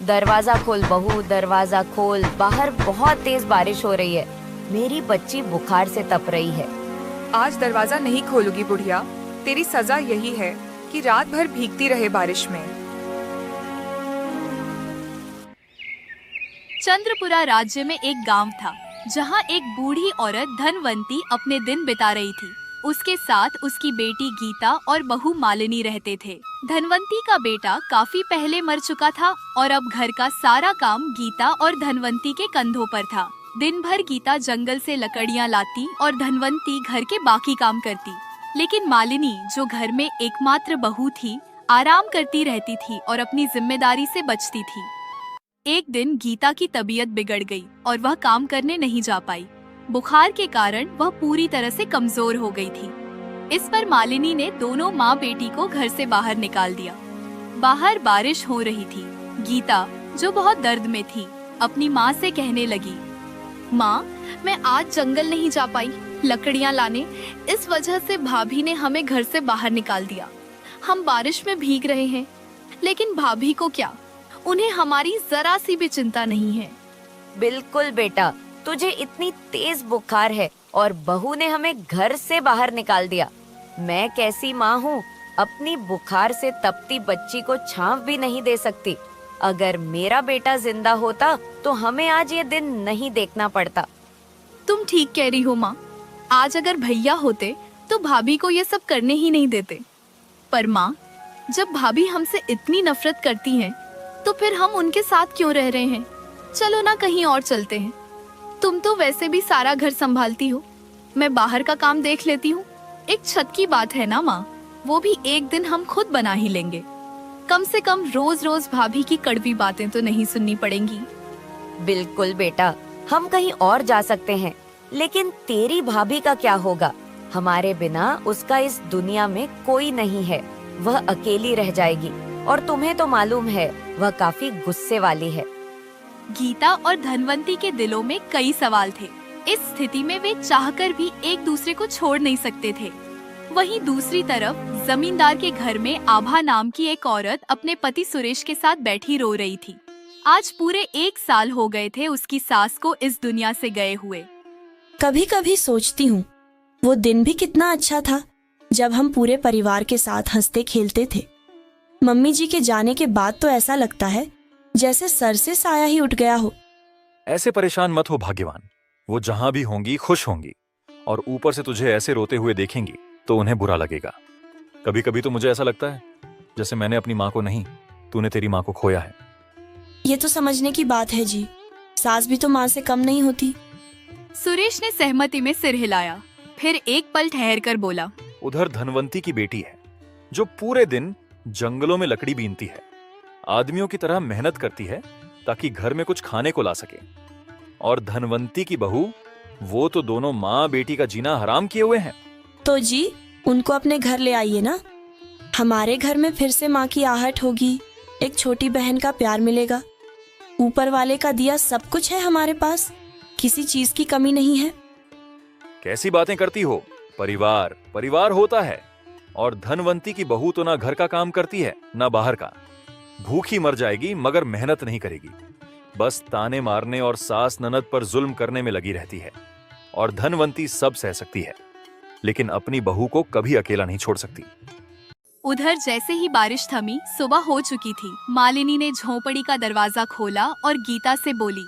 दरवाजा खोल बहू, दरवाजा खोल, बाहर बहुत तेज बारिश हो रही है। मेरी बच्ची बुखार से तप रही है। आज दरवाजा नहीं खोलूंगी बुढ़िया, तेरी सजा यही है कि रात भर भीगती रहे बारिश में। चंद्रपुरा राज्य में एक गांव था जहां एक बूढ़ी औरत धनवंती अपने दिन बिता रही थी। उसके साथ उसकी बेटी गीता और बहू मालिनी रहते थे। धनवंती का बेटा काफी पहले मर चुका था और अब घर का सारा काम गीता और धनवंती के कंधों पर था। दिन भर गीता जंगल से लकड़ियां लाती और धनवंती घर के बाकी काम करती, लेकिन मालिनी जो घर में एकमात्र बहू थी आराम करती रहती थी और अपनी जिम्मेदारी से बचती थी। एक दिन गीता की तबीयत बिगड़ गई और वह काम करने नहीं जा पाई। बुखार के कारण वह पूरी तरह से कमजोर हो गई थी। इस पर मालिनी ने दोनों माँ बेटी को घर से बाहर निकाल दिया। बाहर बारिश हो रही थी। गीता जो बहुत दर्द में थी अपनी माँ से कहने लगी, माँ, मैं आज जंगल नहीं जा पाई लकड़ियाँ लाने। इस वजह से भाभी ने हमें घर से बाहर निकाल दिया। हम बारिश में भीग रहे हैं, लेकिन भाभी को क्या, उन्हें हमारी जरा सी भी चिंता नहीं है। बिल्कुल बेटा, तुझे इतनी तेज बुखार है और बहू ने हमें घर से बाहर निकाल दिया। मैं कैसी माँ हूँ, अपनी बुखार से तपती बच्ची को छांव भी नहीं दे सकती। अगर मेरा बेटा जिंदा होता तो हमें आज ये दिन नहीं देखना पड़ता। तुम ठीक कह रही हो माँ। आज अगर भैया होते तो भाभी को ये सब करने ही नहीं देते। पर माँ, जब भाभी हमसे इतनी नफरत करती हैं, तो फिर हम उनके साथ क्यों रह रहे हैं? चलो ना कहीं और चलते हैं। तुम तो वैसे भी सारा घर संभालती हो, मैं बाहर का काम देख लेती हूँ। एक छत की बात है ना माँ, वो भी एक दिन हम खुद बना ही लेंगे। कम से कम रोज रोज भाभी की कड़वी बातें तो नहीं सुननी पड़ेंगी। बिल्कुल बेटा, हम कहीं और जा सकते हैं, लेकिन तेरी भाभी का क्या होगा? हमारे बिना उसका इस दुनिया में कोई नहीं है। वह अकेली रह जाएगी और तुम्हें तो मालूम है वह काफी गुस्से वाली है। गीता और धनवंती के दिलों में कई सवाल थे। इस स्थिति में वे चाहकर भी एक दूसरे को छोड़ नहीं सकते थे। वहीं दूसरी तरफ जमींदार के घर में आभा नाम की एक औरत अपने पति सुरेश के साथ बैठी रो रही थी। आज पूरे 1 साल हो गए थे उसकी सास को इस दुनिया से गए हुए। कभी कभी सोचती हूँ वो दिन भी कितना अच्छा था जब हम पूरे परिवार के साथ हंसते खेलते थे। मम्मी जी के जाने के बाद तो ऐसा लगता है जैसे सर से साया ही उठ गया हो। ऐसे परेशान मत हो भाग्यवान, वो जहां भी होंगी खुश होंगी, और ऊपर से तुझे ऐसे रोते हुए देखेंगी तो उन्हें बुरा लगेगा। कभी कभी तो मुझे ऐसा लगता है जैसे मैंने अपनी माँ को नहीं, तूने तेरी माँ को खोया है। ये तो समझने की बात है जी, सास भी तो माँ से कम नहीं होती। सुरेश ने सहमति में सिर हिलाया, फिर एक पल ठहर कर बोला, उधर धनवंती की बेटी है जो पूरे दिन जंगलों में लकड़ी बीनती है, आदमियों की तरह मेहनत करती है ताकि घर में कुछ खाने को ला सके। और धनवंती की बहू, वो तो दोनों माँ बेटी का जीना हराम किए हुए हैं। तो जी उनको अपने घर ले आइए ना। हमारे घर में फिर से माँ की आहट होगी, एक छोटी बहन का प्यार मिलेगा। ऊपर वाले का दिया सब कुछ है हमारे पास, किसी चीज की कमी नहीं है। कैसी बातें करती हो? परिवार परिवार होता है, और धनवंती की बहू तो ना घर का काम करती है ना बाहर का। भूखी मर जाएगी मगर मेहनत नहीं करेगी, बस ताने मारने और सास ननद पर जुल्म करने में लगी रहती है। और धनवंती सब सह सकती है, लेकिन अपनी बहू को कभी अकेला नहीं छोड़ सकती। उधर जैसे ही बारिश थमी, सुबह हो चुकी थी। मालिनी ने झोंपड़ी का दरवाजा खोला और गीता से बोली,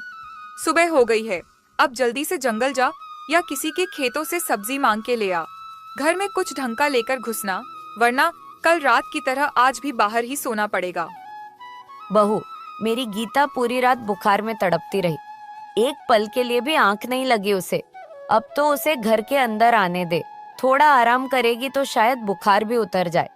सुबह हो गई है, अब जल्दी से जंगल जा या किसी के खेतों से सब्जी मांग के ले आ। घर में कुछ ढंग का लेकर घुसना, वरना कल रात की तरह आज भी बाहर ही सोना पड़ेगा। बहू, मेरी गीता पूरी रात बुखार में तड़पती रही। एक पल के लिए भी आंख नहीं लगी उसे। अब तो उसे घर के अंदर आने दे, थोड़ा आराम करेगी तो शायद बुखार भी उतर जाए।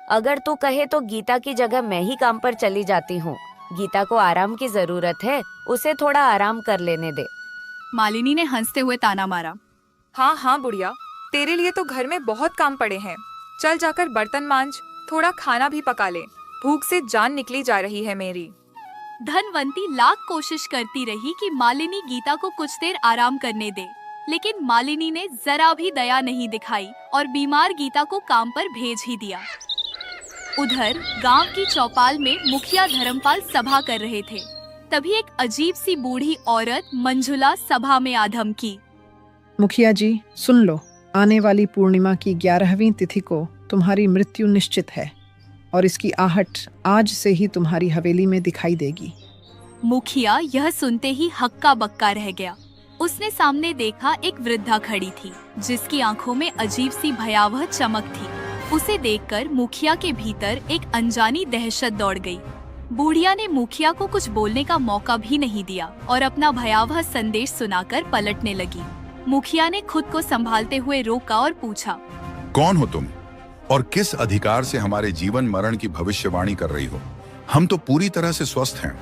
अगर तू कहे तो गीता की जगह मैं ही काम पर चली जाती हूँ। गीता को आराम की जरूरत है, उसे थोड़ा आराम कर लेने दे। मालिनी ने हंसते हुए ताना मारा। हाँ हाँ बुढ़िया, तेरे लिए तो घर में बहुत काम पड़े हैं। चल जाकर बर्तन मांज, थोड़ा खाना भी पका ले, भूख से जान निकली जा रही है मेरी। धनवंती लाख कोशिश करती रही कि मालिनी गीता को कुछ देर आराम करने दे, लेकिन मालिनी ने जरा भी दया नहीं दिखाई और बीमार गीता को काम पर भेज ही दिया। उधर गांव की चौपाल में मुखिया धर्मपाल सभा कर रहे थे। तभी एक अजीब सी बूढ़ी औरत मंजुला सभा में आ धमकी। मुखिया जी सुन लो, आने वाली पूर्णिमा की 11वीं तिथि को तुम्हारी मृत्यु निश्चित है और इसकी आहट आज से ही तुम्हारी हवेली में दिखाई देगी। मुखिया यह सुनते ही हक्का बक्का रह गया। उसने सामने देखा एक वृद्धा खड़ी थी जिसकी आंखों में अजीब सी भयावह चमक थी। उसे देखकर मुखिया के भीतर एक अनजानी दहशत दौड़ गई। बूढ़िया ने मुखिया को कुछ बोलने का मौका भी नहीं दिया और अपना भयावह संदेश सुनाकर पलटने लगी। मुखिया ने खुद को संभालते हुए रोका और पूछा, कौन हो तुम और किस अधिकार से हमारे जीवन मरण की भविष्यवाणी कर रही हो? हम तो पूरी तरह से स्वस्थ हैं।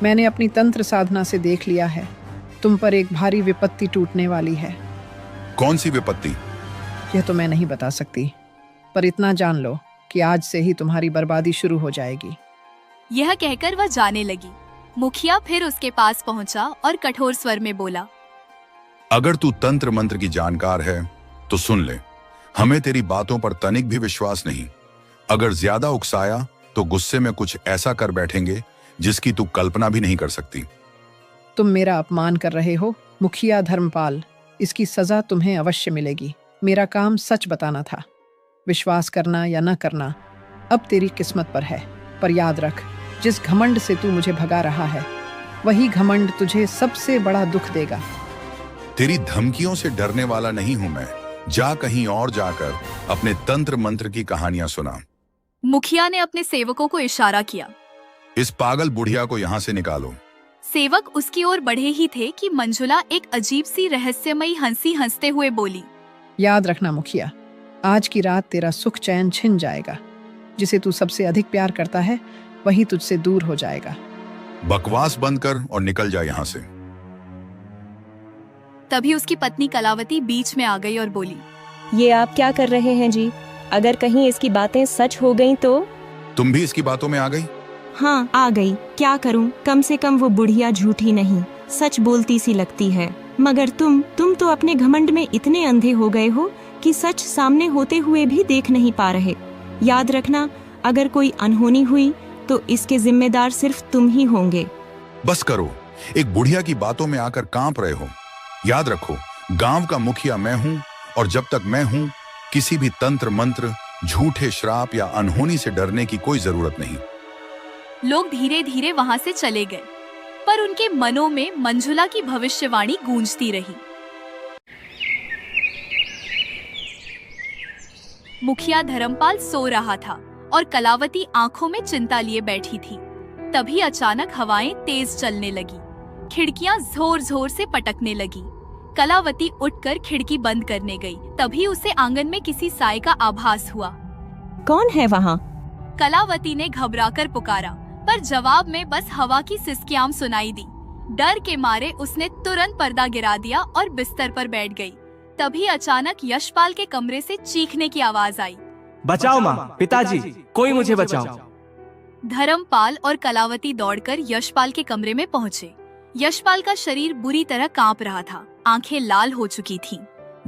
मैंने अपनी तंत्र साधना से देख लिया है, तुम पर एक भारी विपत्ति टूटने वाली है। कौन सी विपत्ति? यह तो मैं नहीं बता सकती, पर इतना जान लो कि आज से ही तुम्हारी बर्बादी शुरू हो जाएगी। यह कहकर वह जाने लगी। मुखिया फिर उसके पास पहुंचा और कठोर स्वर में बोला, अगर तू तंत्र मंत्र की जानकार है तो सुन ले, हमें तेरी बातों पर तनिक भी विश्वास नहीं। अगर ज्यादा उकसाया तो गुस्से में कुछ ऐसा कर बैठेंगे जिसकी तू कल्पना भी नहीं कर सकती। तुम मेरा अपमान कर रहे हो मुखिया धर्मपाल, इसकी सजा तुम्हें अवश्य मिलेगी। मेरा काम सच बताना था, विश्वास करना या न करना अब तेरी किस्मत पर है। पर याद रख, जिस घमंड से तू मुझे भगा रहा है वही घमंड तुझे सबसे बड़ा दुख देगा। तेरी धमकियों से डरने वाला नहीं हूं मैं। जा कहीं और जाकर अपने तंत्र मंत्र की कहानियां सुना। मुखिया ने अपने सेवकों को इशारा किया। इस पागल बुढ़िया को यहाँ से निकालो। सेवक उसकी ओर बढ़े ही थे कि मंजुला एक अजीब सी रहस्यमयी हंसी हंसते हुए बोली, याद रखना मुखिया, आज की रात तेरा सुख चैन छिन जाएगा। जिसे तू सबसे अधिक प्यार करता है वही तुझसे दूर हो जाएगा। बकवास बंद कर और निकल जा यहाँ से। तभी उसकी पत्नी कलावती बीच में आ गई और बोली, ये आप क्या कर रहे हैं जी? अगर कहीं इसकी बातें सच हो गईं तो? तुम भी इसकी बातों में आ गई? हाँ आ गई, क्या करूं? कम से कम वो बुढ़िया झूठी नहीं, सच बोलती सी लगती है। मगर तुम तो अपने घमंड में इतने अंधे हो गए हो कि सच सामने होते हुए भी देख नहीं पा रहे। याद रखना, अगर कोई अनहोनी हुई तो इसके जिम्मेदार सिर्फ तुम ही होंगे। बस करो, एक बुढ़िया की बातों में आकर कांप रहे हो। याद रखो, गांव का मुखिया मैं हूं और जब तक मैं हूं किसी भी तंत्र मंत्र, झूठे श्राप या अनहोनी से डरने की कोई जरूरत नहीं। लोग धीरे धीरे वहां से चले गए, पर उनके मनों में मंजुला की भविष्यवाणी गूंजती रही। मुखिया धर्मपाल सो रहा था और कलावती आंखों में चिंता लिए बैठी थी। तभी अचानक हवाएं तेज चलने लगी, खिड़कियां जोर जोर से पटकने लगी। कलावती उठकर खिड़की बंद करने गई। तभी उसे आंगन में किसी साय का आभास हुआ। कौन है वहाँ? कलावती ने घबराकर पुकारा, पर जवाब में बस हवा की सिसकियां सुनाई दी। डर के मारे उसने तुरंत पर्दा गिरा दिया और बिस्तर पर बैठ गई। तभी अचानक यशपाल के कमरे से चीखने की आवाज आई, बचाओ माँ, पिताजी, कोई मुझे बचाओ। धर्मपाल और कलावती दौड़कर यशपाल के कमरे में पहुँचे। यशपाल का शरीर बुरी तरह कांप रहा था, आंखें लाल हो चुकी थीं।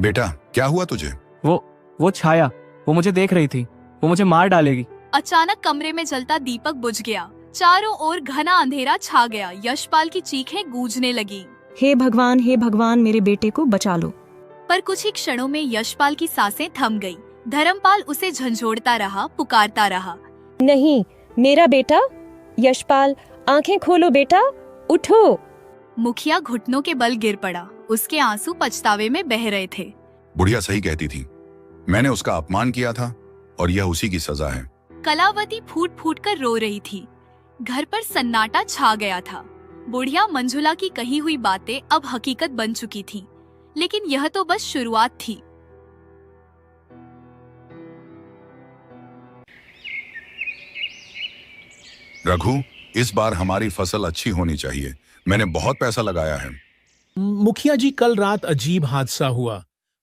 बेटा क्या हुआ तुझे? वो छाया, वो मुझे देख रही थी, वो मुझे मार डालेगी। अचानक कमरे में जलता दीपक बुझ गया। चारों ओर घना अंधेरा छा गया। यशपाल की चीखें गूंजने लगी, हे भगवान, मेरे बेटे को बचा लो। पर कुछ ही क्षणों में यशपाल की सांसें थम गई। धर्मपाल उसे झंझोड़ता रहा, पुकारता रहा, नहीं, मेरा बेटा यशपाल, आंखें खोलो बेटा, उठो। मुखिया घुटनों के बल गिर पड़ा। उसके आंसू पछतावे में बह रहे थे। बुढ़िया सही कहती थी, मैंने उसका अपमान किया था और यह उसी की सजा है। कलावती फूट फूट कर रो रही थी। घर पर सन्नाटा छा गया था। बुढ़िया मंजुला की कही हुई बातें अब हकीकत बन चुकी थीं, लेकिन यह तो बस शुरुआत थी। रघु, इस बार हमारी फसल अच्छी होनी चाहिए। मैंने बहुत पैसा लगाया है। मुखिया जी, कल रात अजीब हादसा हुआ,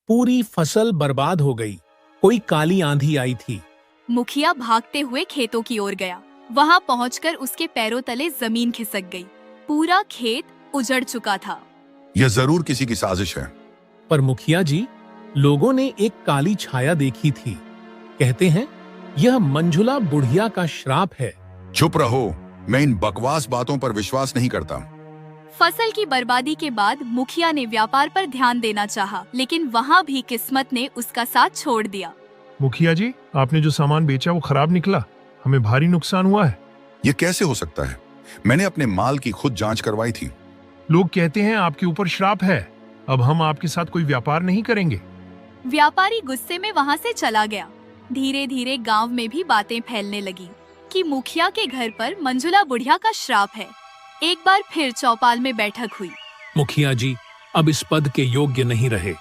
पूरी फसल बर्बाद हो गई। कोई काली आंधी आई थी। मुखिया भागते हुए खेतों की ओर गया। वहां पहुंचकर उसके पैरों तले जमीन खिसक गई। पूरा खेत उजड़ चुका था। यह जरूर किसी की साजिश है। पर मुखिया जी, लोगों ने एक काली छाया देखी थी। कहते हैं यह मंजुला बुढ़िया का श्राप है। चुप रहो, मैं इन बकवास बातों पर विश्वास नहीं करता। फसल की बर्बादी के बाद मुखिया ने व्यापार पर ध्यान देना चाहा, लेकिन वहाँ भी किस्मत ने उसका साथ छोड़ दिया। मुखिया जी, आपने जो सामान बेचा वो खराब निकला, हमें भारी नुकसान हुआ है। ये कैसे हो सकता है? मैंने अपने माल की खुद जांच करवाई थी। लोग कहते हैं आपके ऊपर श्राप है, अब हम आपके साथ कोई व्यापार नहीं करेंगे। व्यापारी गुस्से में वहाँ से चला गया। धीरे धीरे गांव में भी बातें फैलने लगी कि मुखिया के घर पर मंजुला बुढ़िया का श्राप है। एक बार फिर चौपाल में बैठक हुई। मुखिया जी अब इस पद के योग्य नहीं रहे,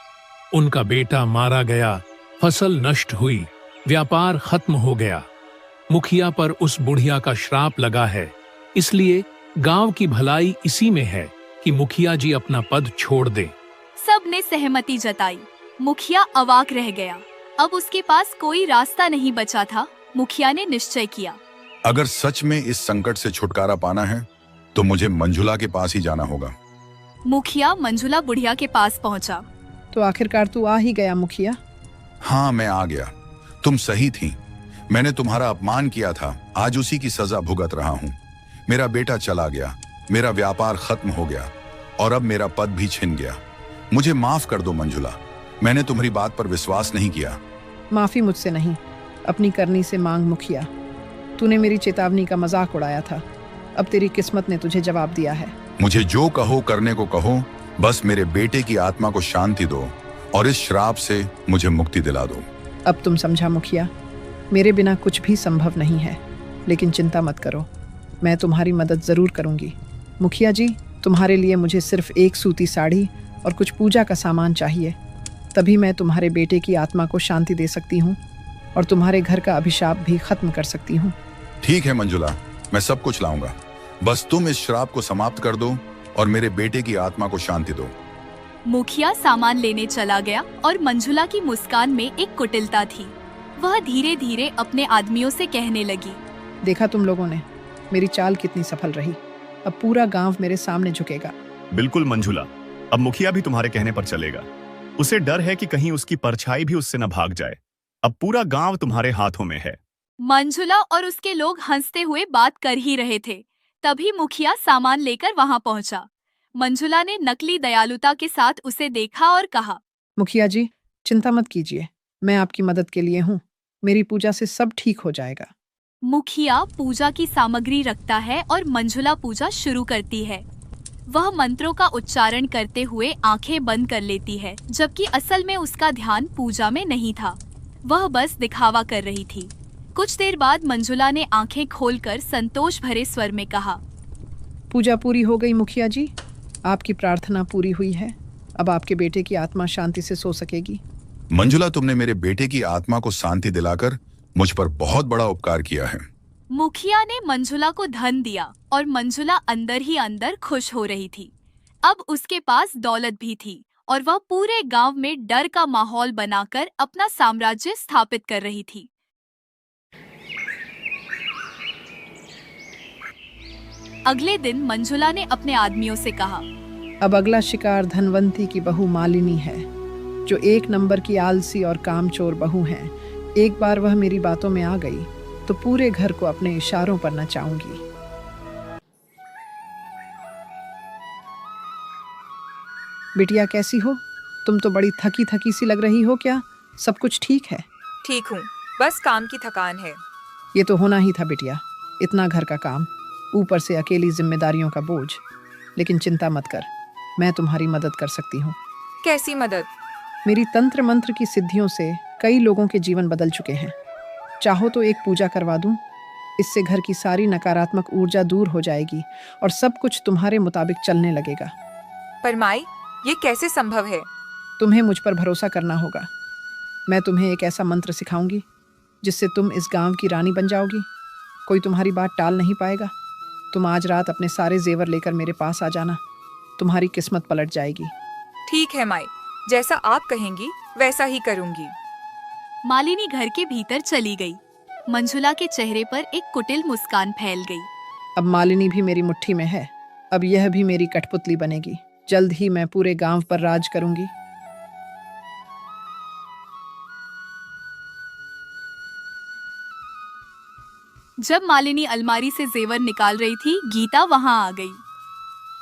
उनका बेटा मारा गया, फसल नष्ट हुई, व्यापार खत्म हो गया। मुखिया पर उस बुढ़िया का श्राप लगा है, इसलिए गांव की भलाई इसी में है कि मुखिया जी अपना पद छोड़ दें। सब ने सहमति जताई। मुखिया अवाक रह गया। अब उसके पास कोई रास्ता नहीं बचा था। मुखिया ने निश्चय किया, अगर सच में इस संकट से छुटकारा पाना है तो मुझे मंजुला के पास ही जाना होगा। मुखिया मंजुला बुढ़िया के पास पहुंचा। तो आखिरकार तू आ ही गया मुखिया। हाँ, मैं आ गया। तुम सही थी, मैंने तुम्हारा अपमान किया था, आज उसी की सजा भुगत रहा हूँ। मेरा बेटा चला गया, मेरा व्यापार खत्म हो गया और अब मेरा पद भी छिन गया। मुझे माफ कर दो मंजुला, मैंने तुम्हारी बात पर विश्वास नहीं किया। माफी मुझसे नहीं, अपनी करनी से मांग मुखिया। तूने मेरी चेतावनी का मजाक उड़ाया था, अब तेरी किस्मत ने तुझे जवाब दिया है। मुझे जो कहो करने को कहो, बस मेरे बेटे की आत्मा को शांति दो और इस श्राप से मुझे मुक्ति दिला दो। अब तुम समझा मुखिया, मेरे बिना कुछ भी संभव नहीं है, लेकिन चिंता मत करो, मैं तुम्हारी मदद जरूर करूंगी। मुखिया जी, तुम्हारे लिए मुझे सिर्फ एक सूती साड़ी और कुछ पूजा का सामान चाहिए, तभी मैं तुम्हारे बेटे की आत्मा को शांति दे सकती हूँ और तुम्हारे घर का अभिशाप भी खत्म कर सकती हूँ। ठीक है मंजुला, मैं सब कुछ लाऊंगा, बस तुम इस श्राप को समाप्त कर दो और मेरे बेटे की आत्मा को शांति दो। मुखिया सामान लेने चला गया और मंजुला की मुस्कान में एक कुटिलता थी। वह धीरे धीरे अपने आदमियों से कहने लगी, देखा तुम लोगों ने, मेरी चाल कितनी सफल रही। अब पूरा गांव मेरे सामने झुकेगा। बिल्कुल मंजुला, अब मुखिया भी तुम्हारे कहने पर चलेगा। उसे डर है कि कहीं उसकी परछाई भी उससे न भाग जाए। अब पूरा गांव तुम्हारे हाथों में है। मंजुला और उसके लोग हंसते हुए बात कर ही रहे थे, तभी मुखिया सामान लेकर वहां पहुंचा। मंजुला ने नकली दयालुता के साथ उसे देखा और कहा, मुखिया जी, चिंता मत कीजिए, मैं आपकी मदद के लिए हूँ, मेरी पूजा से सब ठीक हो जाएगा। मुखिया पूजा की सामग्री रखता है और मंजुला पूजा शुरू करती है। वह मंत्रों का उच्चारण करते हुए आंखें बंद कर लेती है, जबकि असल में उसका ध्यान पूजा में नहीं था, वह बस दिखावा कर रही थी। कुछ देर बाद मंजुला ने आंखें खोलकर संतोष भरे स्वर में कहा, पूजा पूरी हो गई मुखिया जी, आपकी प्रार्थना पूरी हुई है, अब आपके बेटे की आत्मा शांति से सो सकेगी। मंजुला, तुमने मेरे बेटे की आत्मा को शांति दिलाकर मुझ पर बहुत बड़ा उपकार किया है। मुखिया ने मंजुला को धन दिया और मंजुला अंदर ही अंदर खुश हो रही थी। अब उसके पास दौलत भी थी और वह पूरे गांव में डर का माहौल बनाकर अपना साम्राज्य स्थापित कर रही थी। अगले दिन मंजुला ने अपने आदमियों से कहा, अब अगला शिकार धनवंती की बहू मालिनी है, जो एक नंबर की आलसी और कामचोर बहू है। एक बार वह मेरी बातों में आ गई तो पूरे घर को अपने इशारों पर नचाऊंगी। बिटिया कैसी हो? तुम तो बड़ी थकी थकी सी लग रही हो, क्या सब कुछ ठीक है? ठीक हूँ, बस काम की थकान है। ये तो होना ही था बिटिया, इतना घर का काम, ऊपर से अकेली जिम्मेदारियों का बोझ। लेकिन चिंता मत कर, मैं तुम्हारी मदद कर सकती हूँ। कैसी मदद? मेरी तंत्र मंत्र की सिद्धियों से कई लोगों के जीवन बदल चुके हैं। चाहो तो एक पूजा करवा दूं, इससे घर की सारी नकारात्मक ऊर्जा दूर हो जाएगी और सब कुछ तुम्हारे मुताबिक चलने लगेगा। पर माई, ये कैसे संभव है? तुम्हें मुझ पर भरोसा करना होगा। मैं तुम्हें एक ऐसा मंत्र सिखाऊंगी जिससे तुम इस गांव की रानी बन जाओगी। कोई तुम्हारी बात टाल नहीं पाएगा। तुम आज रात अपने सारे जेवर लेकर मेरे पास आ जाना, तुम्हारी किस्मत पलट जाएगी। ठीक है माई, जैसा आप कहेंगी वैसा ही करूंगी। मालिनी घर के भीतर चली गई। मंजुला के चेहरे पर एक कुटिल मुस्कान फैल गई। अब मालिनी भी मेरी मुट्ठी में है, अब यह भी मेरी कठपुतली बनेगी। जल्द ही मैं पूरे गांव पर राज करूंगी। जब मालिनी अलमारी से जेवर निकाल रही थी, गीता वहाँ आ गई।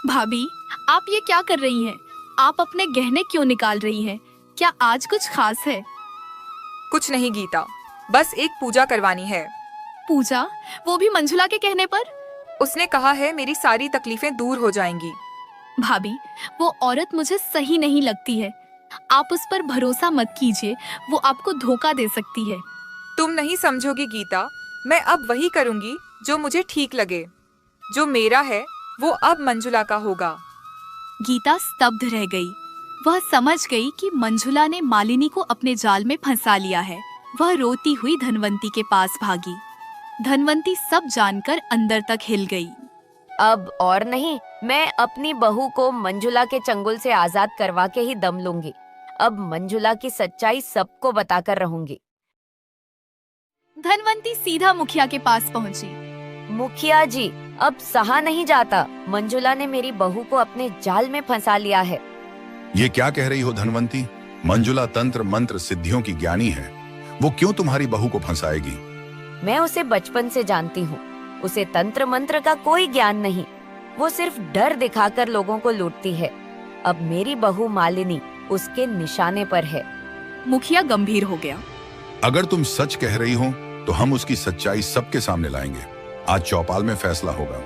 भाभी, आप ये क्या कर रही हैं? आप अपने गहने क्यों निकाल रही हैं? क्या आज कुछ खास है? कुछ नहीं गीता, बस एक पूजा करवानी है। पूजा? वो भी मंजुला के कहने पर? उसने कहा है मेरी सारी तकलीफें दूर हो जाएंगी। भाभी, वो औरत मुझे सही नहीं लगती है। आप उस पर भरोसा मत कीजिए, वो आपको धोखा दे सकती है। तुम नहीं समझोगी गीता, मैं अब वही करूंगी जो मुझे ठीक लगे। जो मेरा है वो अब मंजुला का होगा। गीता स्तब्ध रह गई। वह समझ गई कि मंजुला ने मालिनी को अपने जाल में फंसा लिया है। वह रोती हुई धनवंती के पास भागी। धनवंती सब जानकर अंदर तक हिल गई। अब और नहीं, मैं अपनी बहू को मंजुला के चंगुल से आजाद करवा के ही दम लूंगी। अब मंजुला की सच्चाई सबको बताकर रहूंगी। धनवंती सीधा मुखिया के पास पहुंची। मुखिया जी, अब सहा नहीं जाता। मंजुला ने मेरी बहू को अपने जाल में फंसा लिया है। ये क्या कह रही हो धनवंती? मंजुला तंत्र मंत्र सिद्धियों की ज्ञानी है, वो क्यों तुम्हारी बहू को फंसाएगी? मैं उसे बचपन से जानती हूँ। उसे तंत्र मंत्र का कोई ज्ञान नहीं। वो सिर्फ डर दिखाकर लोगों को लूटती है। अब मेरी बहू मालिनी उसके निशाने पर है। मुखिया गंभीर हो गया। अगर तुम सच कह रही हो तो हम उसकी सच्चाई सबके सामने लाएंगे। आज चौपाल में फैसला होगा।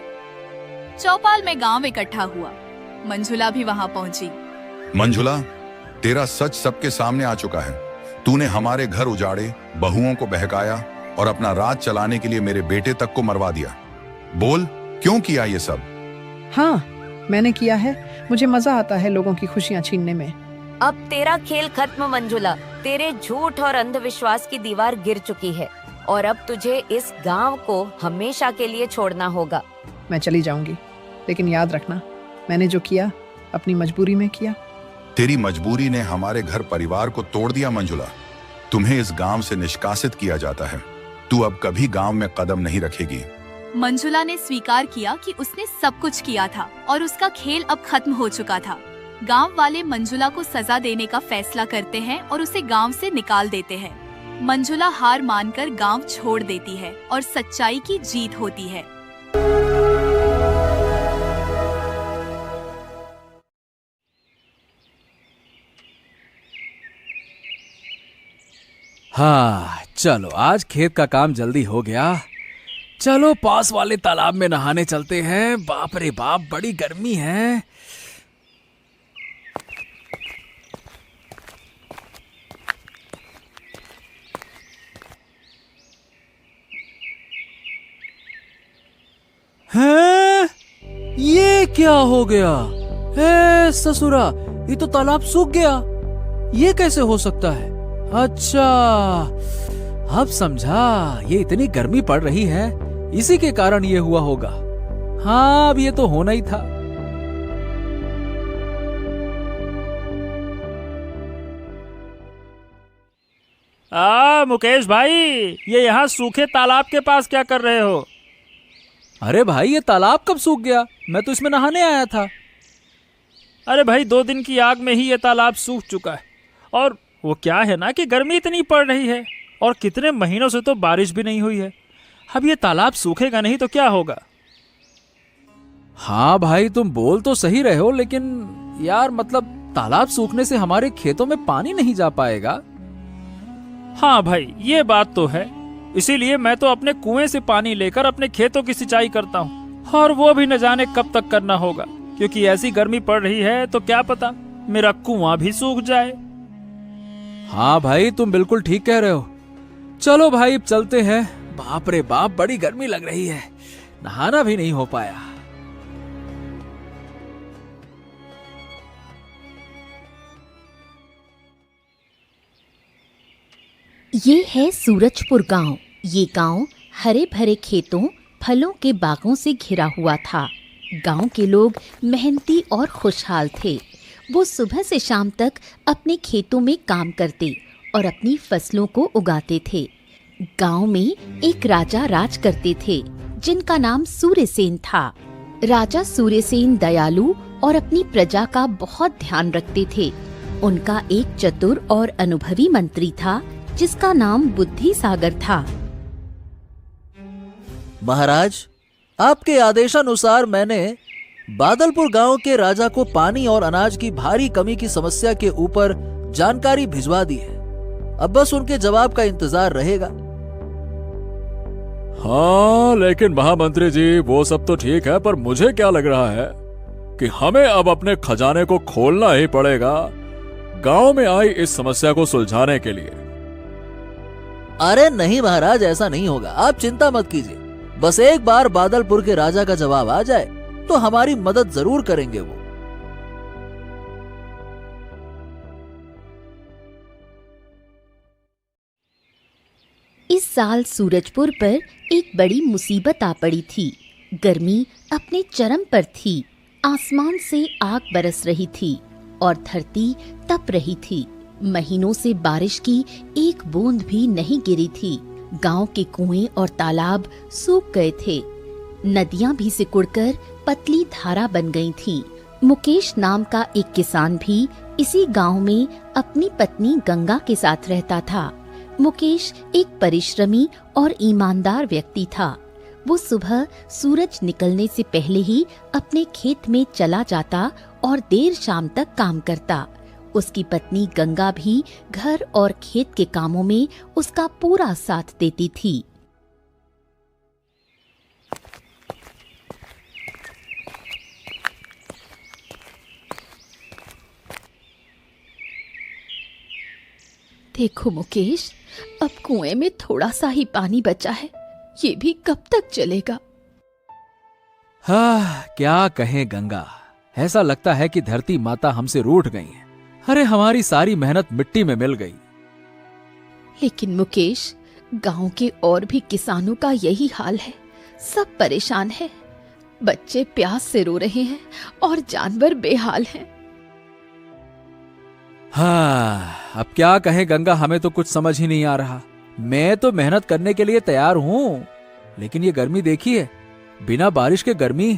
चौपाल में गांव इकट्ठा हुआ। मंजुला भी वहां पहुंची। मंजुला, तेरा सच सबके सामने आ चुका है। तूने हमारे घर उजाड़े, बहुओं को बहकाया और अपना राज चलाने के लिए मेरे बेटे तक को मरवा दिया। बोल, क्यों किया ये सब? हाँ, मैंने किया है। मुझे मजा आता है लोगों की खुशियाँ छीनने में। अब तेरा खेल खत्म मंजुला। तेरे झूठ और अंधविश्वास की दीवार गिर चुकी है और अब तुझे इस गांव को हमेशा के लिए छोड़ना होगा। मैं चली जाऊंगी, लेकिन याद रखना, मैंने जो किया अपनी मजबूरी में किया। तेरी मजबूरी ने हमारे घर परिवार को तोड़ दिया मंजुला। तुम्हें इस गांव से निष्कासित किया जाता है। तू अब कभी गांव में कदम नहीं रखेगी। मंजुला ने स्वीकार किया कि उसने सब कुछ किया था और उसका खेल अब खत्म हो चुका था। गांव वाले मंजुला को सजा देने का फैसला करते हैं और उसे गांव से निकाल देते हैं। मंजुला हार मानकर गांव छोड़ देती है और सच्चाई की जीत होती है। हाँ, चलो आज खेत का काम जल्दी हो गया। चलो पास वाले तालाब में नहाने चलते हैं। बाप रे बाप, बड़ी गर्मी है। हैं? ये क्या हो गया? ए ससुरा, ये तो तालाब सूख गया। ये कैसे हो सकता है? अच्छा, अब समझा। ये इतनी गर्मी पड़ रही है, इसी के कारण ये हुआ होगा। हाँ, अब ये तो होना ही था। मुकेश भाई, ये यहाँ सूखे तालाब के पास क्या कर रहे हो? अरे भाई, ये तालाब कब सूख गया? मैं तो इसमें नहाने आया था। अरे भाई, 2 दिन की आग में ही ये तालाब सूख चुका है। और वो क्या है ना कि गर्मी इतनी पड़ रही है और कितने महीनों से तो बारिश भी नहीं हुई है। अब ये तालाब सूखेगा नहीं तो क्या होगा? हाँ भाई, तुम बोल तो सही रहे हो, लेकिन यार मतलब तालाब सूखने से हमारे खेतों में पानी नहीं जा पाएगा। हाँ भाई, ये बात तो है। इसीलिए मैं तो अपने कुएं से पानी लेकर अपने खेतों की सिंचाई करता हूँ, और वो भी न जाने कब तक करना होगा, क्योंकि ऐसी गर्मी पड़ रही है तो क्या पता मेरा कुआं भी सूख जाए। हाँ भाई, तुम बिल्कुल ठीक कह रहे हो। चलो भाई, अब चलते हैं। बाप रे बाप, बड़ी गर्मी लग रही है। नहाना भी नहीं हो पाया। ये है सूरजपुर गांव। ये गांव हरे भरे खेतों, फलों के बागों से घिरा हुआ था। गांव के लोग मेहनती और खुशहाल थे। वो सुबह से शाम तक अपने खेतों में काम करते और अपनी फसलों को उगाते थे। गांव में एक राजा राज करते थे, जिनका नाम सूर्यसेन था। राजा सूर्यसेन दयालु और अपनी प्रजा का बहुत ध्यान रखते थे। उनका एक चतुर और अनुभवी मंत्री था, जिसका नाम बुद्धि सागर था। महाराज, आपके आदेशानुसार मैंने बादलपुर गांव के राजा को पानी और अनाज की भारी कमी की समस्या के ऊपर जानकारी भिजवा दी है। अब बस उनके जवाब का इंतजार रहेगा। हाँ, लेकिन महामंत्री जी, वो सब तो ठीक है, पर मुझे क्या लग रहा है कि हमें अब अपने खजाने को खोलना ही पड़ेगा गांव में आई इस समस्या को सुलझाने के लिए। अरे नहीं महाराज, ऐसा नहीं होगा, आप चिंता मत कीजिए। बस एक बार बादलपुर के राजा का जवाब आ जाए तो हमारी मदद जरूर करेंगे वो। इस साल सूरजपुर पर एक बड़ी मुसीबत आ पड़ी थी। गर्मी अपने चरम पर थी। आसमान से आग बरस रही थी और धरती तप रही थी। महीनों से बारिश की एक बूंद भी नहीं गिरी थी। गांव के कुएं और तालाब सूख गए थे। नदियां भी सिकुड़कर पतली धारा बन गई थीं। मुकेश नाम का एक किसान भी इसी गांव में अपनी पत्नी गंगा के साथ रहता था। मुकेश एक परिश्रमी और ईमानदार व्यक्ति था। वो सुबह सूरज निकलने से पहले ही अपने खेत में चला जाता और देर शाम तक काम करता। उसकी पत्नी गंगा भी घर और खेत के कामों में उसका पूरा साथ देती थी। देखो मुकेश, अब कुएं में थोड़ा सा ही पानी बचा है। ये भी कब तक चलेगा? हाँ, क्या कहें गंगा, ऐसा लगता है कि धरती माता हमसे रूठ गई है। अरे हमारी सारी मेहनत मिट्टी में मिल गई। लेकिन मुकेश, गांव के और भी किसानों का यही हाल है। सब परेशान हैं। बच्चे प्यास से रो रहे हैं और जानवर बेहाल हैं। हाँ, अब क्या कहें गंगा, हमें तो कुछ समझ ही नहीं आ रहा। मैं तो मेहनत करने के लिए तैयार हूँ, लेकिन ये गर्मी देखिए, बिना बारिश के गर्मी,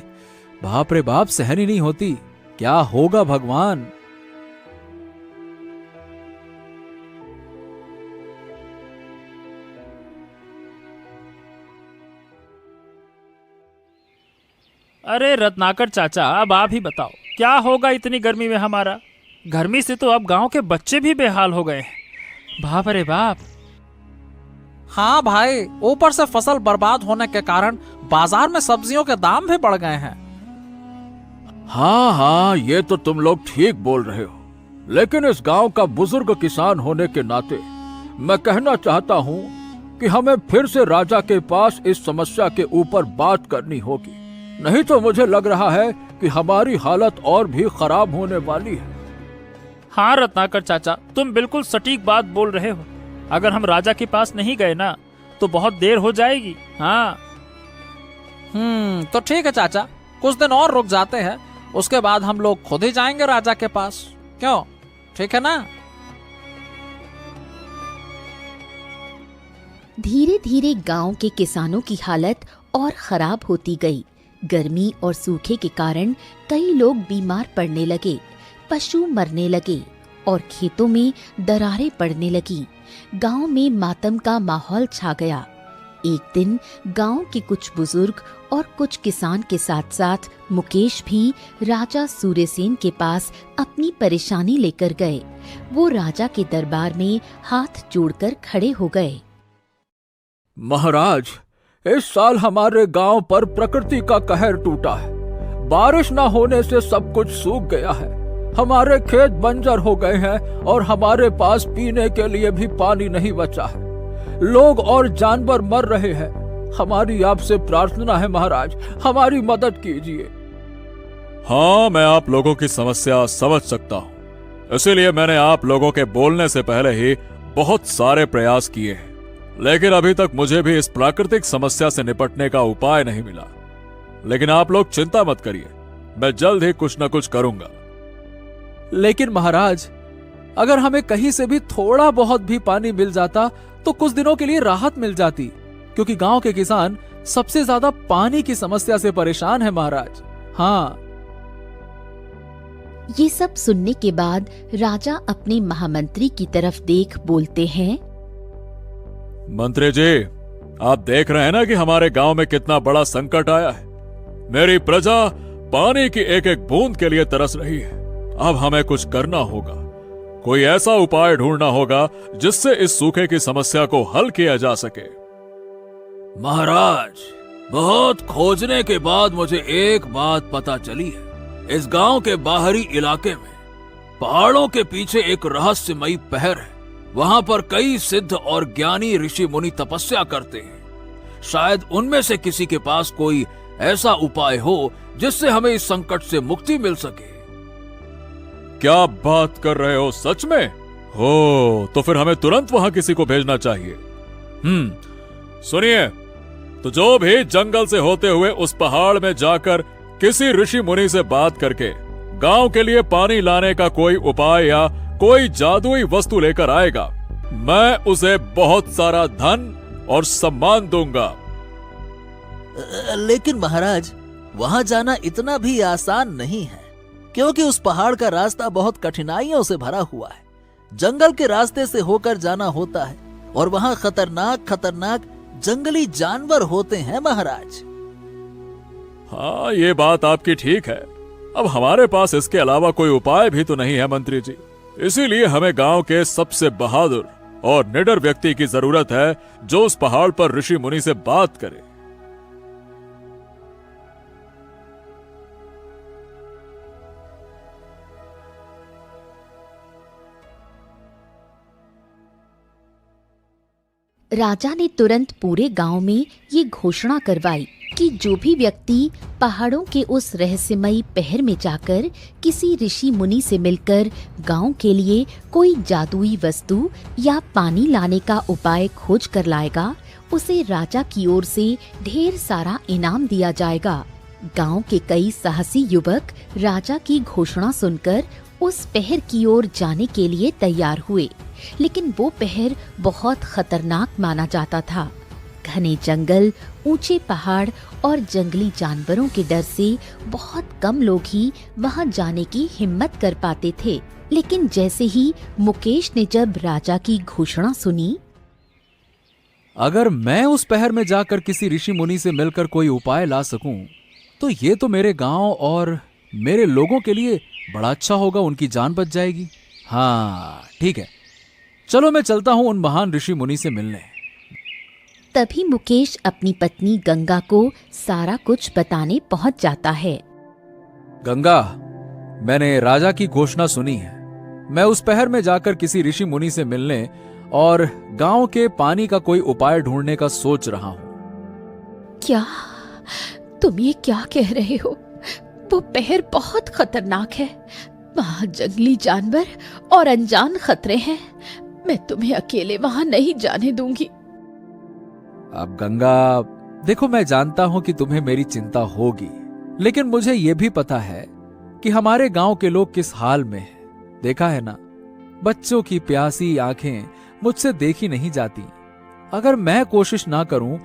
बाप रे बाप, सहन ही नहीं होती। क्या होगा भगवान। अरे रत्नाकर चाचा, अब आप ही बताओ, क्या होगा इतनी गर्मी में हमारा? गर्मी से तो अब गांव के बच्चे भी बेहाल हो गए हैं। बाप रे बाप। हाँ भाई, ऊपर से फसल बर्बाद होने के कारण बाजार में सब्जियों के दाम भी बढ़ गए हैं। हाँ हाँ, ये तो तुम लोग ठीक बोल रहे हो, लेकिन इस गांव का बुजुर्ग किसान होने के नाते मैं कहना चाहता हूँ कि हमें फिर से राजा के पास इस समस्या के ऊपर बात करनी होगी, नहीं तो मुझे लग रहा है कि हमारी हालत और भी खराब होने वाली है। हाँ रत्नाकर चाचा, तुम बिल्कुल सटीक बात बोल रहे हो। अगर हम राजा के पास नहीं गए ना तो बहुत देर हो जाएगी। हाँ तो ठीक है चाचा, कुछ दिन और रुक जाते हैं, उसके बाद हम लोग खुद ही जाएंगे राजा के पास। क्यों, ठीक है ना? धीरे धीरे गांव के किसानों की हालत और खराब होती गई। गर्मी और सूखे के कारण कई लोग बीमार पड़ने लगे, पशु मरने लगे और खेतों में दरारें पड़ने लगी। गांव में मातम का माहौल छा गया। एक दिन गांव के कुछ बुजुर्ग और कुछ किसान के साथ साथ मुकेश भी राजा सूर्यसेन के पास अपनी परेशानी लेकर गए। वो राजा के दरबार में हाथ जोड़कर खड़े हो गए। महाराज, इस साल हमारे गांव पर प्रकृति का कहर टूटा है। बारिश न होने से सब कुछ सूख गया है। हमारे खेत बंजर हो गए हैं और हमारे पास पीने के लिए भी पानी नहीं बचा है। लोग और जानवर मर रहे हैं। हमारी आपसे प्रार्थना है महाराज, हमारी मदद कीजिए। हाँ, मैं आप लोगों की समस्या समझ सकता हूँ, इसीलिए मैंने आप लोगों के बोलने से पहले ही बहुत सारे प्रयास किए हैं, लेकिन अभी तक मुझे भी इस प्राकृतिक समस्या से निपटने का उपाय नहीं मिला। लेकिन आप लोग चिंता मत करिए, मैं जल्द ही कुछ न कुछ करूंगा। लेकिन महाराज, अगर हमें कहीं से भी थोड़ा बहुत भी पानी मिल जाता तो कुछ दिनों के लिए राहत मिल जाती, क्योंकि गांव के किसान सबसे ज्यादा पानी की समस्या से परेशान है महाराज। हाँ। ये सब सुनने के बाद राजा अपने महामंत्री की तरफ देख बोलते हैं। मंत्री जी, आप देख रहे हैं ना कि हमारे गांव में कितना बड़ा संकट आया है। मेरी प्रजा पानी की एक एक बूंद के लिए तरस रही है। अब हमें कुछ करना होगा, कोई ऐसा उपाय ढूंढना होगा जिससे इस सूखे की समस्या को हल किया जा सके। महाराज, बहुत खोजने के बाद मुझे एक बात पता चली है। इस गांव के बाहरी इलाके में पहाड़ों के पीछे एक रहस्यमयी पहर है। वहां पर कई सिद्ध और ज्ञानी ऋषि मुनि तपस्या करते हैं। शायद उनमें से किसी के पास कोई ऐसा उपाय हो जिससे हमें इस संकट से मुक्ति मिल सके। क्या बात कर रहे हो, सच में? हो तो फिर हमें तुरंत वहां किसी को भेजना चाहिए। सुनिए, तो जो भी जंगल से होते हुए उस पहाड़ में जाकर किसी ऋषि मुनि से बात करके गांव के लिए पानी लाने का कोई उपाय या कोई जादुई वस्तु लेकर आएगा, मैं उसे बहुत सारा धन और सम्मान दूंगा। लेकिन महाराज, वहां जाना इतना भी आसान नहीं है, क्योंकि उस पहाड़ का रास्ता बहुत कठिनाइयों से भरा हुआ है। जंगल के रास्ते से होकर जाना होता है और वहां खतरनाक खतरनाक जंगली जानवर होते हैं महाराज। हाँ, ये बात आपकी ठीक है। अब हमारे पास इसके अलावा कोई उपाय भी तो नहीं है मंत्री जी। इसीलिए हमें गांव के सबसे बहादुर और निडर व्यक्ति की जरूरत है जो उस पहाड़ पर ऋषि मुनि से बात करे। राजा ने तुरंत पूरे गांव में ये घोषणा करवाई कि जो भी व्यक्ति पहाड़ों के उस रहस्यमयी पहर में जाकर किसी ऋषि मुनि से मिलकर गांव के लिए कोई जादुई वस्तु या पानी लाने का उपाय खोज कर लाएगा, उसे राजा की ओर से ढेर सारा इनाम दिया जाएगा। गांव के कई साहसी युवक राजा की घोषणा सुनकर उस पहर की ओर जाने के लिए तैयार हुए, लेकिन वो पहर बहुत खतरनाक माना जाता था। घने जंगल, ऊंचे पहाड़ और जंगली जानवरों के डर से बहुत कम लोग ही वहां जाने की हिम्मत कर पाते थे। लेकिन जैसे ही मुकेश ने जब राजा की घोषणा सुनी, अगर मैं उस पहर में जाकर किसी ऋषि मुनि से मिलकर कोई उपाय ला सकूं, तो ये तो मेरे गांव और मेरे लोगों के लिए बड़ा अच्छा होगा, उनकी जान बच जाएगी। हाँ ठीक है, चलो मैं चलता हूं उन महान ऋषि मुनि से मिलने। तभी मुकेश अपनी पत्नी गंगा को सारा कुछ बताने पहुंच जाता है। गंगा, मैंने राजा की घोषणा सुनी है। मैं उस पहर में जाकर किसी ऋषि मुनि से मिलने और गांव के पानी का कोई उपाय ढूंढने का सोच रहा हूं। क्या तुम ये क्या कह रहे हो? वो पहर बहुत खतरनाक है। वहां जंगली जानवर और अनजान खतरे हैं। मैं तुम्हें अकेले वहां नहीं जाने दूंगी। अब गंगा, देखो मैं जानता हूं कि तुम्हें मेरी चिंता होगी, लेकिन मुझे यह भी पता है कि हमारे गांव के लोग किस हाल में हैं। देखा है ना, बच्चों की प्यासी आंखें मुझसे देखी नहीं जाती। अगर मैं कोशिश ना करूं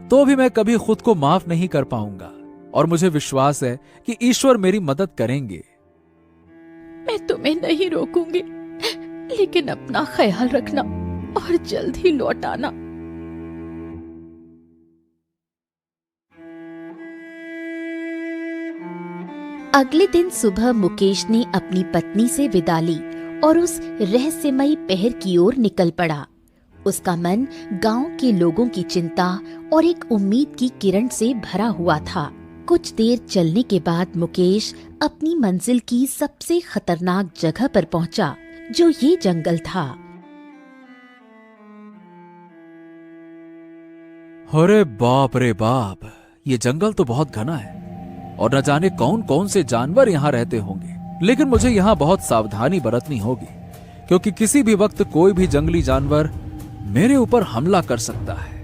तो भी मैं कभी खुद को माफ नहीं कर पाऊंगा, और मुझे विश्वास है कि ईश्वर मेरी मदद करेंगे। मैं तुम्हें नहीं रोकूंगी, लेकिन अपना ख्याल रखना और जल्द ही लौट आना। अगले दिन सुबह मुकेश ने अपनी पत्नी से विदा ली और उस रहस्यमयी पहर की ओर निकल पड़ा। उसका मन गांव के लोगों की चिंता और एक उम्मीद की किरण से भरा हुआ था। कुछ देर चलने के बाद मुकेश अपनी मंजिल की सबसे खतरनाक जगह पर पहुंचा, जो ये जंगल था। अरे बाप रे बाप, ये जंगल तो बहुत घना है और न जाने कौन कौन से जानवर यहाँ रहते होंगे। लेकिन मुझे यहाँ बहुत सावधानी बरतनी होगी, क्योंकि किसी भी वक्त कोई भी जंगली जानवर मेरे ऊपर हमला कर सकता है।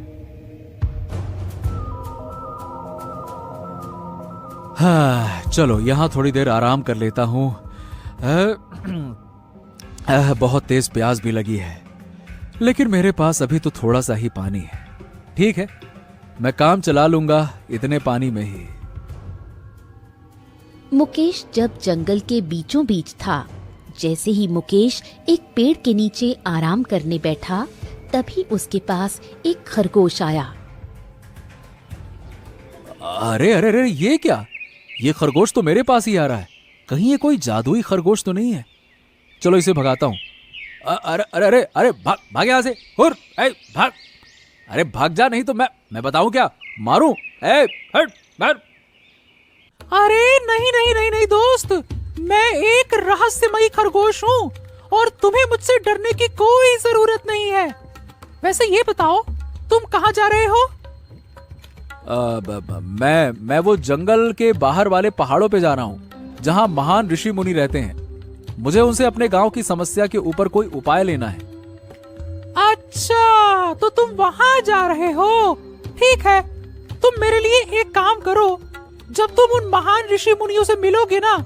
हाँ, चलो यहाँ थोड़ी देर आराम कर लेता हूँ। बहुत तेज प्यास भी लगी है, लेकिन मेरे पास अभी तो थोड़ा सा ही पानी है। ठीक है, मैं काम चला लूंगा इतने पानी में ही। मुकेश जब जंगल के बीचों बीच था, जैसे ही मुकेश एक पेड़ के नीचे आराम करने बैठा, तभी उसके पास एक खरगोश आया। अरे अरे अरे, ये क्या? ये खरगोश तो मेरे पास ही आ रहा है। कहीं ये कोई जादुई खरगोश तो नहीं है? चलो इसे भगाता हूँ। अरे अरे अरे अरे, भाग भाग यहाँ से। हुर, भाग। अरे भाग जा, नहीं तो मैं बताऊं क्या? मारूं? हट मार। अरे नहीं नहीं नहीं नहीं दोस्त, मैं एक रहस्यमयी खरगोश हूँ और तुम्हें मुझसे डरने की कोई जरूरत नहीं है। वैसे ये बताओ, तुम कहाँ जा रहे हो? मैं वो जंगल के बाहर वाले पहाड़ों पे जा रहा हूँ जहाँ महान ऋषि मुनि रहते हैं। मुझे उनसे अपने गांव की समस्या के ऊपर कोई उपाय लेना है। अच्छा, तो तुम वहाँ जा रहे हो? ठीक है, तुम मेरे लिए एक काम करो। जब तुम उन महान ऋषि मुनियों से मिलोगे ना,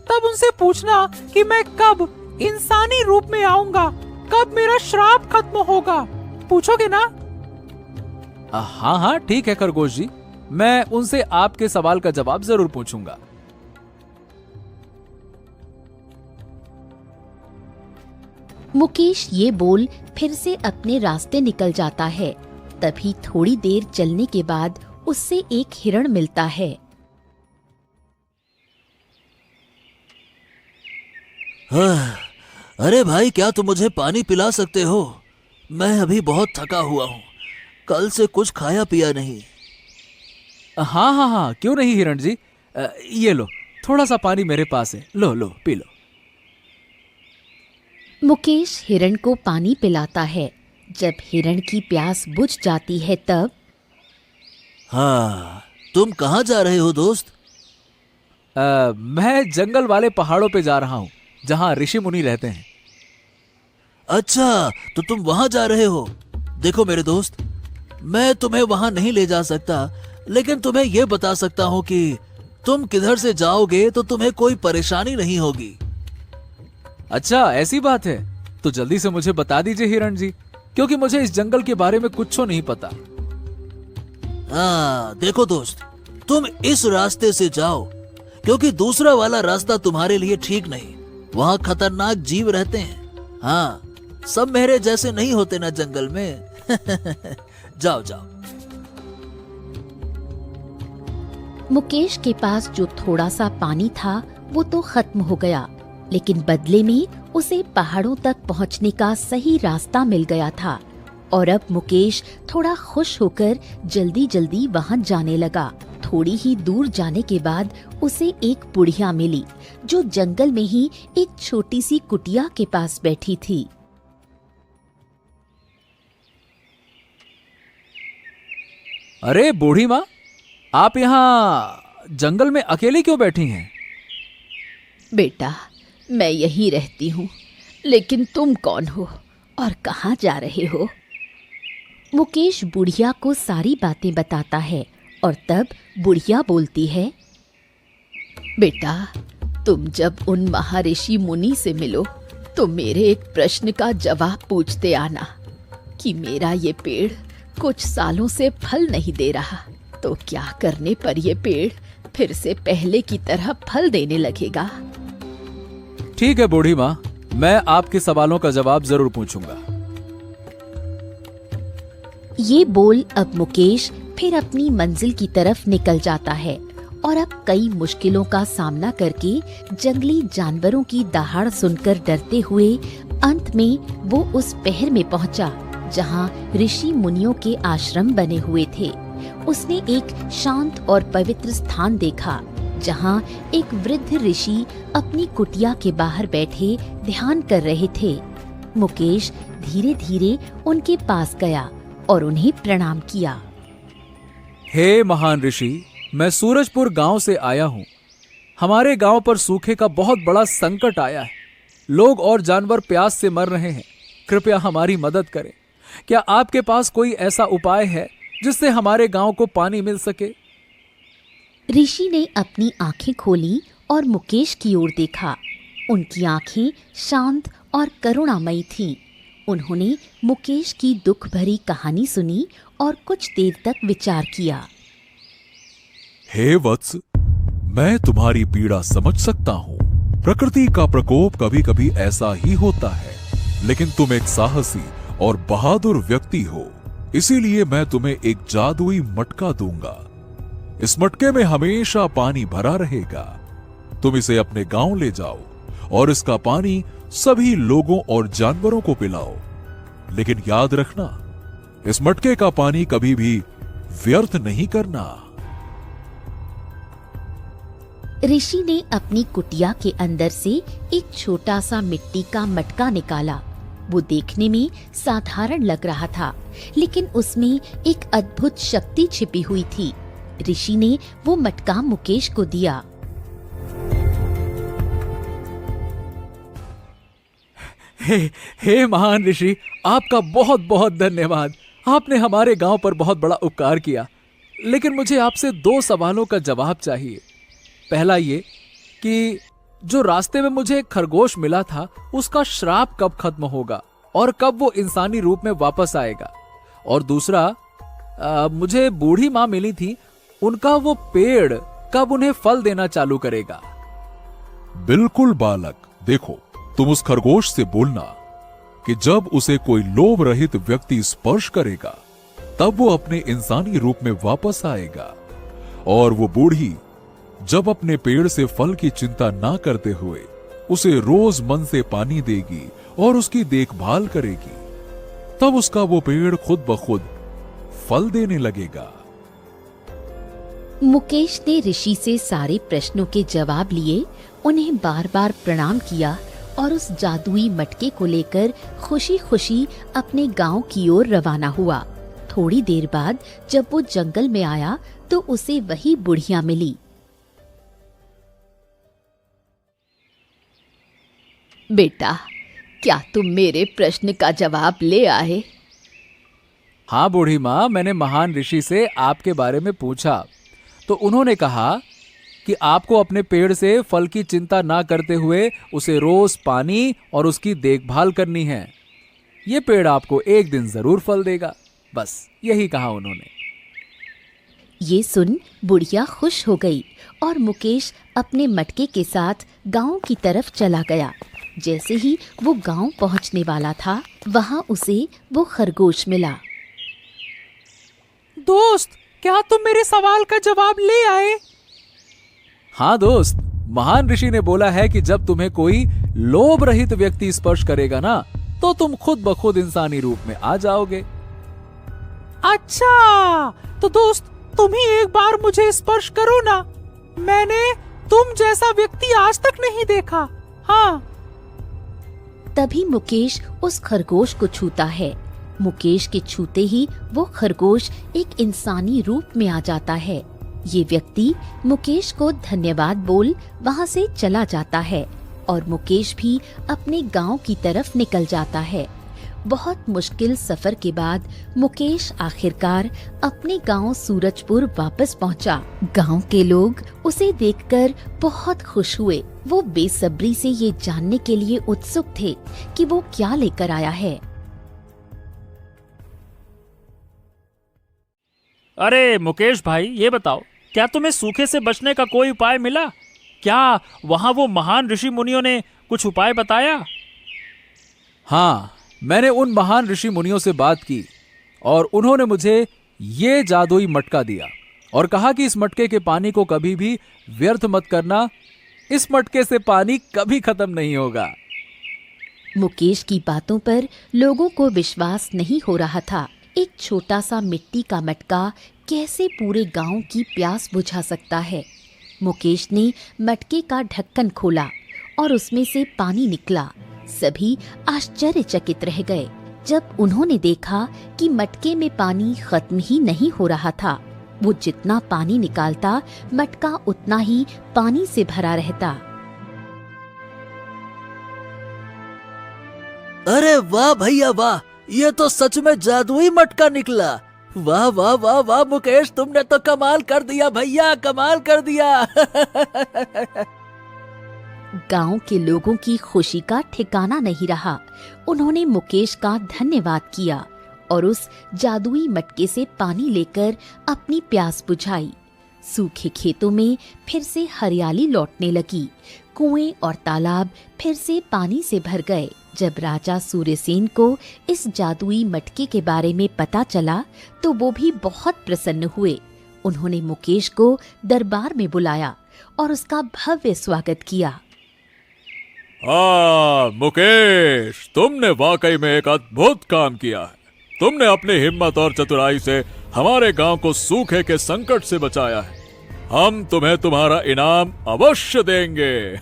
तब उनसे पूछना कि मैं कब इंसानी रूप में आऊंगा, कब मेरा श्राप खत्म होगा। पूछोगे ना? हाँ हाँ ठीक है खरगोश जी, मैं उनसे आपके सवाल का जवाब जरूर पूछूंगा। मुकेश ये बोल फिर से अपने रास्ते निकल जाता है। तभी थोड़ी देर चलने के बाद उससे एक हिरण मिलता है। अरे भाई, क्या तुम मुझे पानी पिला सकते हो? मैं अभी बहुत थका हुआ हूँ, कल से कुछ खाया पिया नहीं। हाँ हाँ हाँ, क्यों नहीं हिरण जी, ये लो, थोड़ा सा पानी मेरे पास है, लो लो पी लो। मुकेश हिरण को पानी पिलाता है। जब हिरण की प्यास बुझ जाती है तब, हाँ, तुम कहाँ जा रहे हो दोस्त? मैं जंगल वाले पहाड़ों पे जा रहा हूँ जहाँ ऋषि मुनि रहते हैं। अच्छा, तो तुम वहां जा रहे हो। देखो मेरे दोस्त, मैं तुम्हें वहां नहीं ले जा सकता, लेकिन तुम्हें यह बता सकता हूँ कि तुम किधर से जाओगे तो तुम्हें कोई परेशानी नहीं होगी। अच्छा ऐसी बात है, तो जल्दी से मुझे बता दीजिए हिरण जी, क्योंकि मुझे इस जंगल के बारे में कुछ नहीं पता। हाँ देखो दोस्त, तुम इस रास्ते से जाओ, क्योंकि दूसरा वाला रास्ता तुम्हारे लिए ठीक नहीं। वहाँ खतरनाक जीव रहते हैं। हाँ, सब मेरे जैसे नहीं होते ना जंगल में। जाओ जाओ। मुकेश के पास जो थोड़ा सा पानी था वो तो खत्म हो गया, लेकिन बदले में उसे पहाड़ों तक पहुंचने का सही रास्ता मिल गया था। और अब मुकेश थोड़ा खुश होकर जल्दी जल्दी वहां जाने लगा। थोड़ी ही दूर जाने के बाद उसे एक बुढ़िया मिली जो जंगल में ही एक छोटी सी कुटिया के पास बैठी थी। अरे बूढ़ी माँ, आप यहाँ जंगल में अकेले क्यों बैठी हैं? बेटा, मैं यहीं रहती हूँ, लेकिन तुम कौन हो और कहाँ जा रहे हो? मुकेश बुढ़िया को सारी बातें बताता है और तब बुढ़िया बोलती है, बेटा, तुम जब उन महर्षि मुनि से मिलो तो मेरे एक प्रश्न का जवाब पूछते आना कि मेरा ये पेड़ कुछ सालों से फल नहीं दे रहा, तो क्या करने पर ये पेड़ फिर से पहले की तरह फल देने लगेगा? ठीक है बूढ़ी माँ, मैं आपके सवालों का जवाब जरूर पूछूंगा। ये बोल अब मुकेश फिर अपनी मंजिल की तरफ निकल जाता है और अब कई मुश्किलों का सामना करके जंगली जानवरों की दहाड़ सुनकर डरते हुए अंत में वो उस पहर में पहुंचा जहां ऋषि मुनियों के आश्रम बने हुए थे। उसने एक शांत और पवित्र स्थान देखा जहां एक वृद्ध ऋषि अपनी कुटिया के बाहर बैठे ध्यान कर रहे थे। मुकेश धीरे धीरे उनके पास गया और उन्हें प्रणाम किया। हे महान ऋषि, मैं सूरजपुर गांव से आया हूं। हमारे गांव पर सूखे का बहुत बड़ा संकट आया है। लोग और जानवर प्यास से मर रहे हैं। कृपया हमारी मदद करें। क्या आपके पास कोई ऐसा उपाय है जिससे हमारे गांव को पानी मिल सके? ऋषि ने अपनी आंखें खोली और मुकेश की ओर देखा। उनकी आंखें शांत और करुणामयी थीं। उन्होंने मुकेश की दुख भरी कहानी सुनी और कुछ देर तक विचार किया। हे वत्स, मैं तुम्हारी पीड़ा समझ सकता हूँ। प्रकृति का प्रकोप कभी कभी ऐसा ही होता है, लेकिन तुम एक साहसी और बहादुर व्यक्ति हो, इसीलिए मैं तुम्हें एक जादुई मटका दूंगा। इस मटके में हमेशा पानी भरा रहेगा। तुम इसे अपने गांव ले जाओ और इसका पानी सभी लोगों और जानवरों को पिलाओ। लेकिन याद रखना, इस मटके का पानी कभी भी व्यर्थ नहीं करना। ऋषि ने अपनी कुटिया के अंदर से एक छोटा सा मिट्टी का मटका निकाला। वो देखने में साधारण लग रहा था, लेकिन उसमें एक अद्भुत शक्ति छिपी हुई थी। ऋषि ने वो मटका मुकेश को दिया। हे महान ऋषि, आपका बहुत बहुत धन्यवाद। आपने हमारे गांव पर बहुत बड़ा उपकार किया। लेकिन मुझे आपसे 2 सवालों का जवाब चाहिए। पहला ये कि जो रास्ते में मुझे एक खरगोश मिला था, उसका श्राप कब खत्म होगा और कब वो इंसानी रूप में वापस आएगा। और दूसरा, मुझे बूढ़ी माँ मिली थी, उनका वो पेड़ कब उन्हें फल देना चालू करेगा। बिल्कुल बालक, देखो, तुम उस खरगोश से बोलना कि जब उसे कोई लोभ रहित व्यक्ति स्पर्श करेगा तब वो अपने इंसानी रूप में वापस आएगा। और वो बूढ़ी जब अपने पेड़ से फल की चिंता ना करते हुए उसे रोज मन से पानी देगी और उसकी देखभाल करेगी, तब उसका वो पेड़ खुद ब खुद फल देने लगेगा। मुकेश ने ऋषि से सारे प्रश्नों के जवाब लिए, उन्हें बार बार प्रणाम किया और उस जादुई मटके को लेकर खुशी खुशी अपने गांव की ओर रवाना हुआ। थोड़ी देर बाद जब वो जंगल में आया तो उसे वही बुढ़िया मिली। बेटा, क्या तुम मेरे प्रश्न का जवाब ले आए? हाँ बूढ़ी माँ, मैंने महान ऋषि से आपके बारे में पूछा तो उन्होंने कहा कि आपको अपने पेड़ से फल की चिंता ना करते हुए उसे रोज पानी और उसकी देखभाल करनी है। ये पेड़ आपको एक दिन जरूर फल देगा। बस यही कहा उन्होंने। ये सुन बुढ़िया खुश हो गई और मुकेश अपने मटके के साथ गांव की तरफ चला गया। जैसे ही वो गांव पहुंचने वाला था, वहां उसे वो खरगोश मिला। दोस्त, क्या तुम मेरे सवाल का जवाब ले आए? हाँ दोस्त, महान ऋषि ने बोला है कि जब तुम्हें कोई लोभ रहित व्यक्ति स्पर्श करेगा ना, तो तुम खुद ब खुद इंसानी रूप में आ जाओगे। अच्छा, तो दोस्त तुम ही एक बार मुझे स्पर्श करो ना। मैंने तुम जैसा व्यक्ति आज तक नहीं देखा। हाँ। तभी मुकेश उस खरगोश को छूता है। मुकेश के छूते ही वो खरगोश एक इंसानी रूप में आ जाता है। ये व्यक्ति मुकेश को धन्यवाद बोल वहाँ से चला जाता है और मुकेश भी अपने गांव की तरफ निकल जाता है। बहुत मुश्किल सफर के बाद मुकेश आखिरकार अपने गांव सूरजपुर वापस पहुंचा। गांव के लोग उसे देखकर बहुत खुश हुए। वो बेसब्री से ये जानने के लिए उत्सुक थे कि वो क्या लेकर आया है। अरे मुकेश भाई, ये बताओ, क्या तुम्हें सूखे से बचने का कोई उपाय मिला? क्या वहां वो महान ऋषि मुनियों ने कुछ उपाय बताया? हाँ, मैंने उन महान ऋषि मुनियों से बात की और उन्होंने मुझे ये जादुई मटका दिया और कहा कि इस मटके के पानी को कभी भी व्यर्थ मत करना। इस मटके से पानी कभी खत्म नहीं होगा। मुकेश की बातों पर लोगों को विश्वास नहीं हो रहा था। एक छोटा सा मिट्टी का मटका कैसे पूरे गांव की प्यास बुझा सकता है। मुकेश ने मटके का ढक्कन खोला और उसमें से पानी निकला। सभी आश्चर्यचकित रह गए जब उन्होंने देखा कि मटके में पानी खत्म ही नहीं हो रहा था। वो जितना पानी निकालता, मटका उतना ही पानी से भरा रहता। अरे वाह भैया वाह, ये तो सच में जादुई मटका निकला। वाह वाह वाह वाह मुकेश, तुमने तो कमाल कर दिया भैया, कमाल कर दिया। गांव के लोगों की खुशी का ठिकाना नहीं रहा। उन्होंने मुकेश का धन्यवाद किया और उस जादुई मटके से पानी लेकर अपनी प्यास बुझाई। सूखे खेतों में फिर से हरियाली लौटने लगी। कुएं और तालाब फिर से पानी से भर गए। जब राजा सूर्यसेन को इस जादुई मटके के बारे में पता चला तो वो भी बहुत प्रसन्न हुए। उन्होंने मुकेश को दरबार में बुलाया और उसका भव्य स्वागत किया। हाँ मुकेश, तुमने वाकई में एक अद्भुत काम किया है। तुमने अपनी हिम्मत और चतुराई से हमारे गांव को सूखे के संकट से बचाया है। हम तुम्हें तुम्हारा इनाम अवश्य देंगे।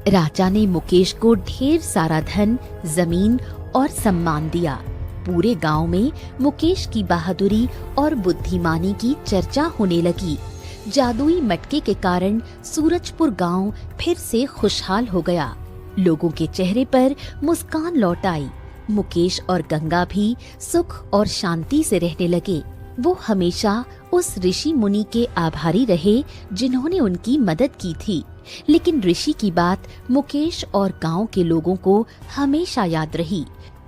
राजा ने मुकेश को ढेर सारा धन, जमीन और सम्मान दिया। पूरे गांव में मुकेश की बहादुरी और बुद्धिमानी की चर्चा होने लगी। जादुई मटके के कारण सूरजपुर गांव फिर से खुशहाल हो गया। लोगों के चेहरे पर मुस्कान लौट आई। मुकेश और गंगा भी सुख और शांति से रहने लगे। वो हमेशा उस ऋषि मुनि के आभारी रहे जिन्होंने उनकी मदद की थी। लेकिन ऋषि की बात मुकेश और गांव के लोगों को हमेशा याद रही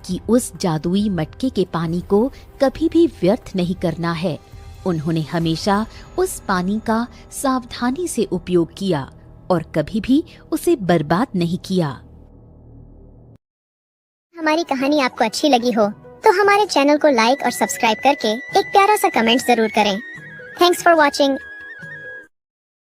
कि उस जादुई मटके के पानी को कभी भी व्यर्थ नहीं करना है। उन्होंने हमेशा उस पानी का सावधानी से उपयोग किया और कभी भी उसे बर्बाद नहीं किया। हमारी कहानी आपको अच्छी लगी हो तो हमारे चैनल को लाइक और सब्सक्राइब करके एक प्यारा सा कमेंट जरूर करें। Thanks for watching.